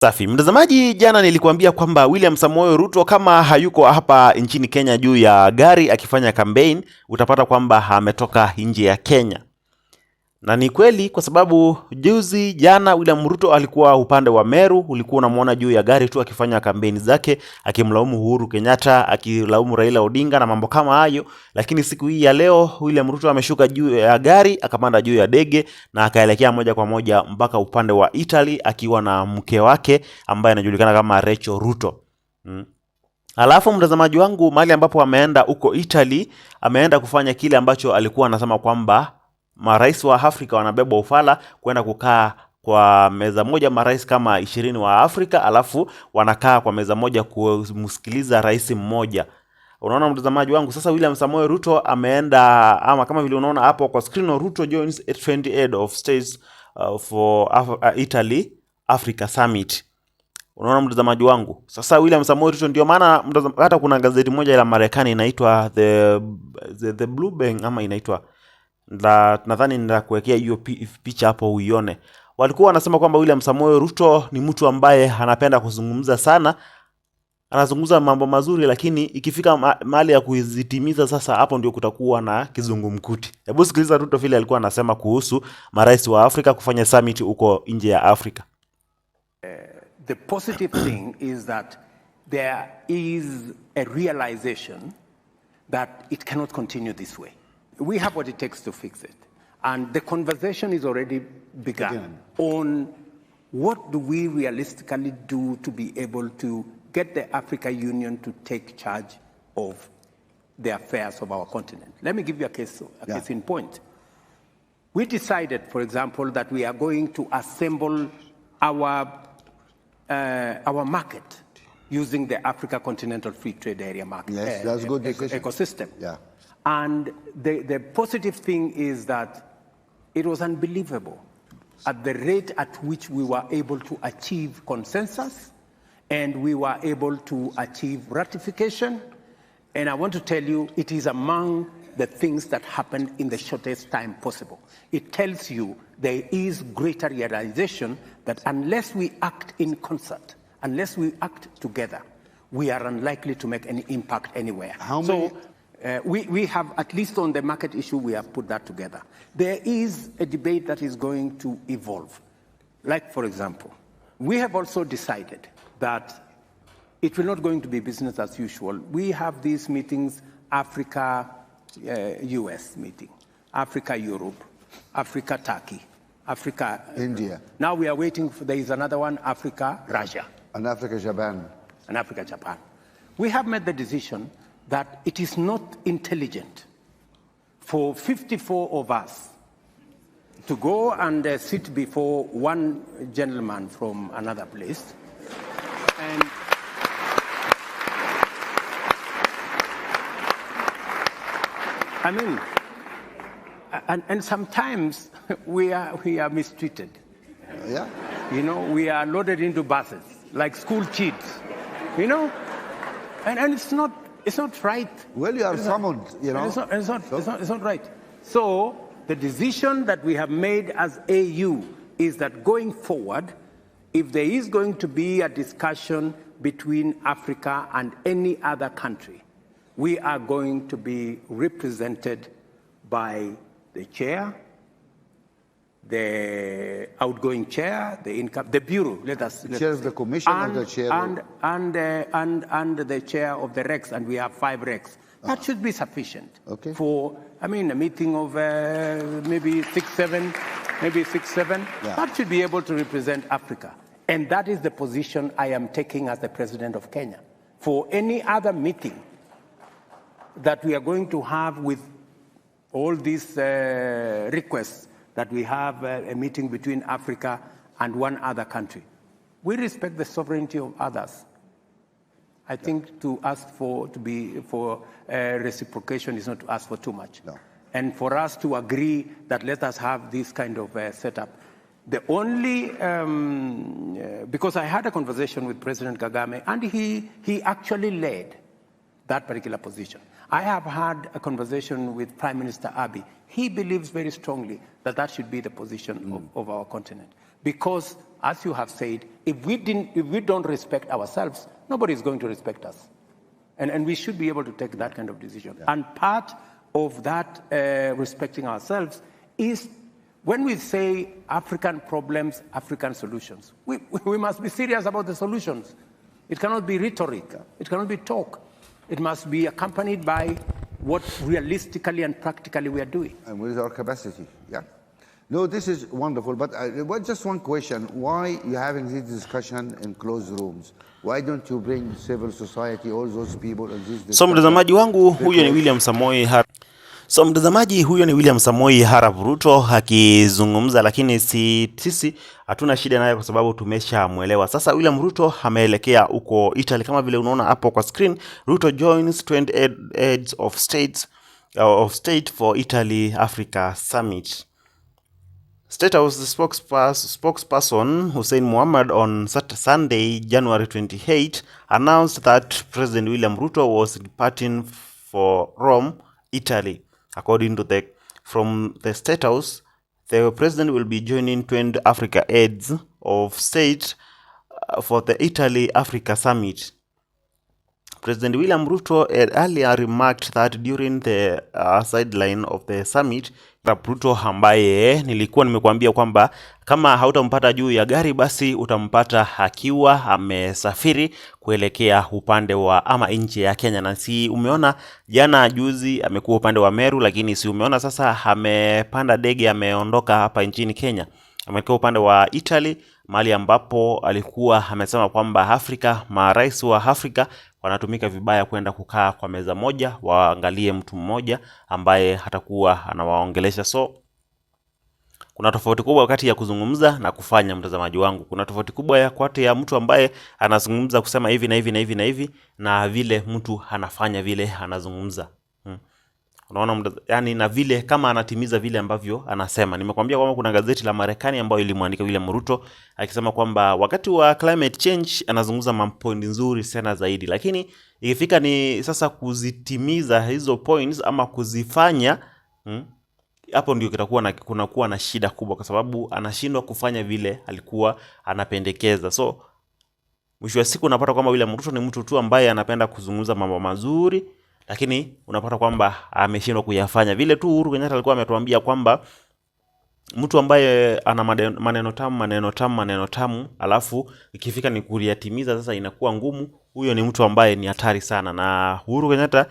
Safi. Mtazamaji, jana nilikuambia kwamba William Samoei Ruto kama hayuko hapa nchini Kenya juu ya gari akifanya campaign, utapata kwamba ametoka nje ya Kenya. Na ni kweli kwa sababu jana William Ruto alikuwa upande wa Meru, ulikuwa unamwona juu ya gari tu akifanya kampeni zake, akimlaumu Uhuru Kenyatta, akilaumu Raila Odinga na mambo kama hayo. Lakini siku hii ya leo William Ruto ameshuka juu ya gari, akapanda juu ya ndege na akaelekea moja kwa moja mpaka upande wa Italy akiwa na mke wake ambaye anajulikana kama Rachel Ruto. Alafu mtazamaji wangu, mahali ambapo ameenda huko Italy, ameenda kufanya kile ambacho alikuwa anasema kwamba marais wa Afrika wanabeba ufala kwenda kukaa kwa meza moja, marais kama 20 wa Afrika, alafu wanakaa kwa meza moja kumsikiliza rais mmoja. Unaona mtazamaji wangu, sasa William Samoei Ruto ameenda, ama kama vile unaona hapo kwa screen, Ruto joins 28 of states for Italy Africa Summit. Unaona mtazamaji wangu, sasa William Samoei Ruto, ndio maana hata kuna gazeti moja la Marekani inaitwa the Blue Bank ama inaitwa, nadhani nitakuwekea hiyo picha hapo uione. Walikuwa wanasema kwamba William Samoei Ruto ni mtu ambaye anapenda kuzungumza sana, anazungumza mambo mazuri, lakini ikifika mahali ya kuzitimiza, sasa hapo ndio kutakuwa na kizungumkuti. Hebu sikiliza Ruto vile alikuwa anasema kuhusu marais wa Afrika kufanya summit huko nje ya Afrika. The positive thing is that there is a realization that it cannot continue this way. We have what it takes to fix it. And the conversation is already begun on what do we realistically do to be able to get the African Union to take charge of the affairs of our continent. Let me give you a case in point. We decided, for example, that we are going to assemble our market using the Africa Continental Free Trade Area market. Yes, that's good ecosystem. Yeah. And the positive thing is that it was unbelievable at the rate at which we were able to achieve consensus and we were able to achieve ratification. And I want to tell you, it is among the things that happened in the shortest time possible. It tells you there is greater realization that unless we act in concert, unless we act together, we are unlikely to make any impact anywhere. We have, at least on the market issue, we have put that together. There is a debate that is going to evolve. Like, for example, we have also decided that it will not going to be business as usual. We have these meetings, Africa, US meeting, Africa, Europe, Africa, Turkey, Africa, India. Now we are waiting for, there is another one, Africa, Russia. And Africa, Japan. And Africa, Japan. We have made the decision that it is not intelligent for 54 of us to go and sit before one gentleman from another place. And I mean, and sometimes we are mistreated. Yeah. You know, we are loaded into buses like school kids. You know, and it's not right. Well, you are summoned, you know. It's not right. So the decision that we have made as AU is that going forward, if there is going to be a discussion between Africa and any other country, we are going to be represented by the chair, the outgoing chair, the bureau. Chair of the commission or the chair and the chair of the Rex, and we have 5 Rex. That should be sufficient for, I mean, a meeting of maybe 6, 7. Yeah. That should be able to represent Africa, and that is the position I am taking as the president of Kenya. For any other meeting that we are going to have with all these requests, that we have a meeting between Africa and one other country. We respect the sovereignty of others. I think to ask for reciprocation is not to ask for too much. No. And for us to agree that let us have this kind of setup. The only, because I had a conversation with President Kagame, and he actually led that particular position. I have had a conversation with Prime Minister Abiy. He believes very strongly that that should be the position of our continent. Because, as you have said, if we don't respect ourselves, nobody is going to respect us. And we should be able to take that kind of decision. Yeah. And part of that respecting ourselves is when we say African problems, African solutions. We must be serious about the solutions. It cannot be rhetoric. It cannot be talk. It must be accompanied by what realistically and practically we are doing. And what is our capacity? Yeah. No, this is wonderful, but just one question. Why are you having this discussion in closed rooms? Why don't you bring civil society, all those people in this discussion? So mtazamaji wangu, huyo ni William Samoei Arap Ruto akizungumza, lakini sisi hatuna shida naye kwa sababu tumeshamuelewa. Sasa William Ruto ameelekea huko Italy, kama vile unaona hapo kwa screen. Ruto joins 28 heads of state for Italy Africa Summit. State House spokesperson Hussein Mohammed on Sunday, January 28, announced that President William Ruto was departing for Rome, Italy. According to from the State House, the president will be joining 20 Africa heads of state for the Italy Africa Summit. President William Ruto had earlier remarked that during the sideline of the summit, Ruto ambaye nilikuwa nimekuambia kwamba kama hautampata juu ya gari basi utampata akiwa amesafiri kuelekea upande wa ama nchi ya Kenya. Na si umeona jana juzi amekuwa upande wa Meru, lakini si umeona sasa amepanda ndege ameondoka hapa nchini Kenya. Amekuwa upande wa Italy, mahali ambapo alikuwa amesema kwamba marais wa Afrika wanatumika vibaya kwenda kukaa kwa meza moja, waangalie mtu mmoja ambaye hatakuwa anawaongelesha. So kuna tofauti kubwa wakati ya kuzungumza na kufanya, mtazamaji wangu. Kuna tofauti kubwa kati ya mtu ambaye anazungumza kusema hivi na hivi na hivi na hivi na vile mtu anafanya vile anazungumza. Unaona, yani na vile kama anatimiza vile ambavyo anasema. Nimekwambia kwamba kuna gazeti la Marekani ambayo ilimwandika William Ruto akisema kwamba wakati wa climate change anazungumza mambo point nzuri sana zaidi, lakini ikifika ni sasa kuzitimiza hizo points ama kuzifanya, hapo ndio kunakuwa na shida kubwa, kwa sababu anashindwa kufanya vile alikuwa anapendekeza. So mwisho wa siku unapata kwamba William Ruto ni mtu tu ambaye anapenda kuzungumza mambo mazuri, lakini unapata kwamba ameshindwa kuyafanya vile tu. Uhuru Kenyatta alikuwa ametuambia kwamba mtu ambaye ana maneno tamu alafu ikifika ni kuyatimiza sasa inakuwa ngumu, huyo ni mtu ambaye ni hatari sana. Na Uhuru Kenyatta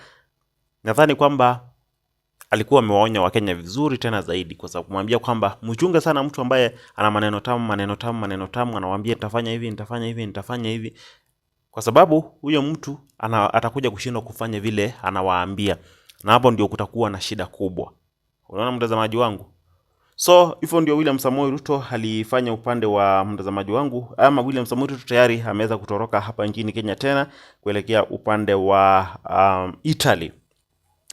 nadhani kwamba alikuwa amewaonya Wakenya vizuri tena zaidi, kwa sababu kumwambia kwamba mchunge sana mtu ambaye ana maneno tamu anawaambia nitafanya hivi, kwa sababu huyo mtu atakuja kushindwa kufanya vile anawaambia, na hapo ndio kutakuwa na shida kubwa. Unaona mtazamaji wangu? So hivyo ndio William Samoei Ruto alifanya upande wa mtazamaji wangu, ama William Samoei Ruto tayari ameweza kutoroka hapa nchini Kenya tena kuelekea upande wa Italy.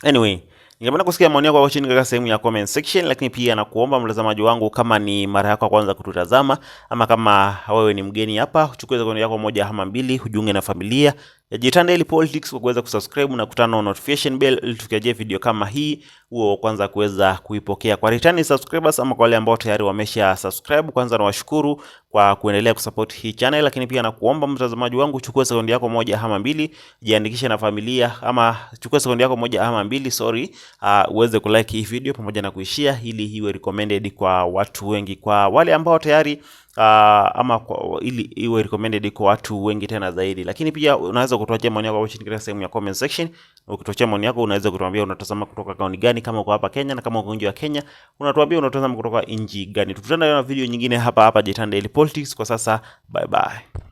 Anyway, ningependa kusikia maoni yako hapo chini katika sehemu ya comment section, lakini pia nakuomba mtazamaji wangu, kama ni mara yako ya kwanza kututazama ama kama wewe ni mgeni hapa, chukua sekunde yako moja ama mbili ujiunge na familia ya Daily Politics kwa kuweza kusubscribe na kutana na notification bell ili tukijia video kama hii uwe kwanza kuweza kuipokea. Kwa returning subscribers ama kwa wale ambao tayari wamesha subscribe, kwanza nawashukuru kwa kuendelea kusupport hii channel, lakini pia nakuomba mtazamaji wangu, chukua sekunde yako moja ama mbili jiandikishe na familia, ama chukua sekunde yako moja ama mbili uweze kulike hii video pamoja na kuishare ili iwe recommended kwa watu wengi, kwa wale ambao tayari ili iwe recommended kwa watu wengi tena zaidi. Lakini pia unaweza kutuachia maoni yako hapo chini katika sehemu ya comment section. Ukituachia maoni yako unaweza kutuambia unatazama kutoka kaunti gani, kama uko hapa Kenya, na kama uko nje ya Kenya unatuambia unatazama kutoka nchi gani. Tukutane na video nyingine hapa Daily Politics. Kwa sasa bye bye.